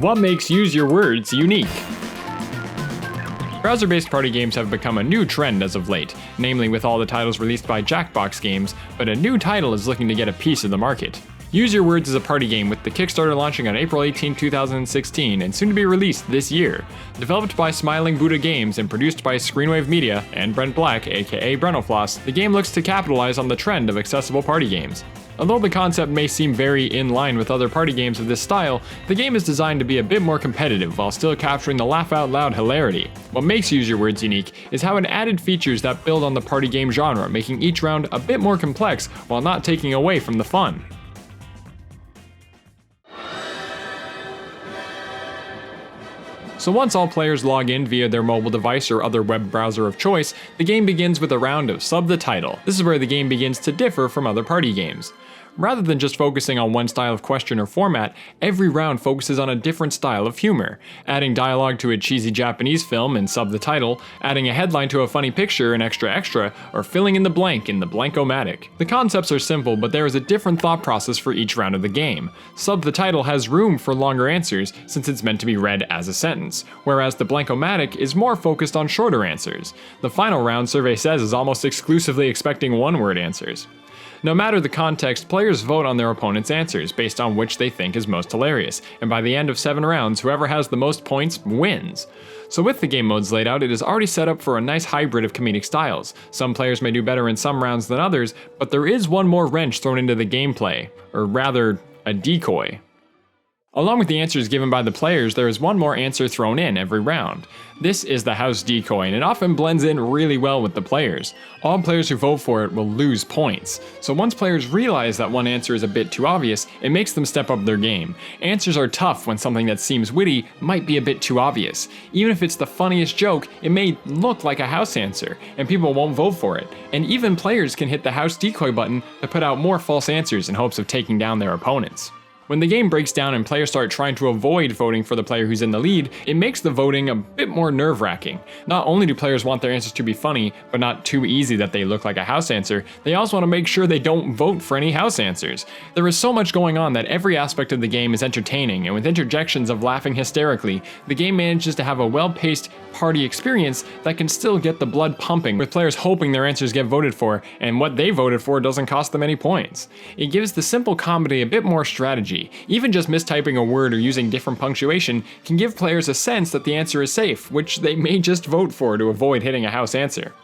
What makes Use Your Words unique? Browser-based party games have become a new trend as of late, namely with all the titles released by Jackbox Games, but a new title is looking to get a piece of the market. Use Your Words is a party game with the Kickstarter launching on April 18, 2016 and soon to be released this year. Developed by Smiling Buddha Games and produced by Screenwave Media and Brent Black, aka Brenofloss, the game looks to capitalize on the trend of accessible party games. Although the concept may seem very in line with other party games of this style, the game is designed to be a bit more competitive while still capturing the laugh-out-loud hilarity. What makes Use Your Words unique is how it added features that build on the party game genre, making each round a bit more complex while not taking away from the fun. So once all players log in via their mobile device or other web browser of choice, the game begins with a round of Sub the Title. This is where the game begins to differ from other party games. Rather than just focusing on one style of question or format, every round focuses on a different style of humor, adding dialogue to a cheesy Japanese film and Sub the Title, adding a headline to a funny picture in Extra Extra, or filling in the blank in the Blank-O-Matic. The concepts are simple, but there is a different thought process for each round of the game. Sub the Title has room for longer answers since it's meant to be read as a sentence, whereas the Blank-O-Matic is more focused on shorter answers. The final round, survey says, is almost exclusively expecting one-word answers. No matter the context, players vote on their opponent's answers based on which they think is most hilarious, and by the end of 7 rounds, whoever has the most points wins. So with the game modes laid out, it is already set up for a nice hybrid of comedic styles. Some players may do better in some rounds than others, but there is one more wrench thrown into the gameplay, or rather, a decoy. Along with the answers given by the players, there is one more answer thrown in every round. This is the house decoy, and it often blends in really well with the players. All players who vote for it will lose points. So once players realize that one answer is a bit too obvious, it makes them step up their game. Answers are tough when something that seems witty might be a bit too obvious. Even if it's the funniest joke, it may look like a house answer, and people won't vote for it. And even players can hit the house decoy button to put out more false answers in hopes of taking down their opponents. When the game breaks down and players start trying to avoid voting for the player who's in the lead, it makes the voting a bit more nerve-wracking. Not only do players want their answers to be funny, but not too easy that they look like a house answer, they also want to make sure they don't vote for any house answers. There is so much going on that every aspect of the game is entertaining, and with interjections of laughing hysterically, the game manages to have a well-paced party experience that can still get the blood pumping, with players hoping their answers get voted for, and what they voted for doesn't cost them any points. It gives the simple comedy a bit more strategy. Even just mistyping a word or using different punctuation can give players a sense that the answer is safe, which they may just vote for to avoid hitting a house answer.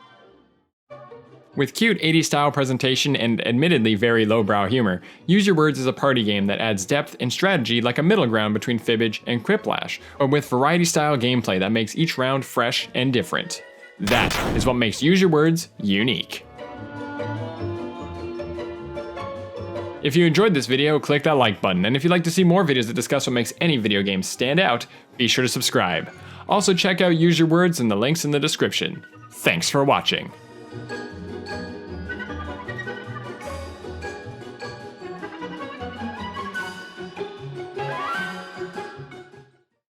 With cute 80s style presentation and admittedly very lowbrow humor, Use Your Words is a party game that adds depth and strategy like a middle ground between Fibbage and Quiplash, or with variety style gameplay that makes each round fresh and different. That is what makes Use Your Words unique. If you enjoyed this video, click that like button, and if you'd like to see more videos that discuss what makes any video game stand out, be sure to subscribe. Also check out Use Your Words and the links in the description. Thanks for watching.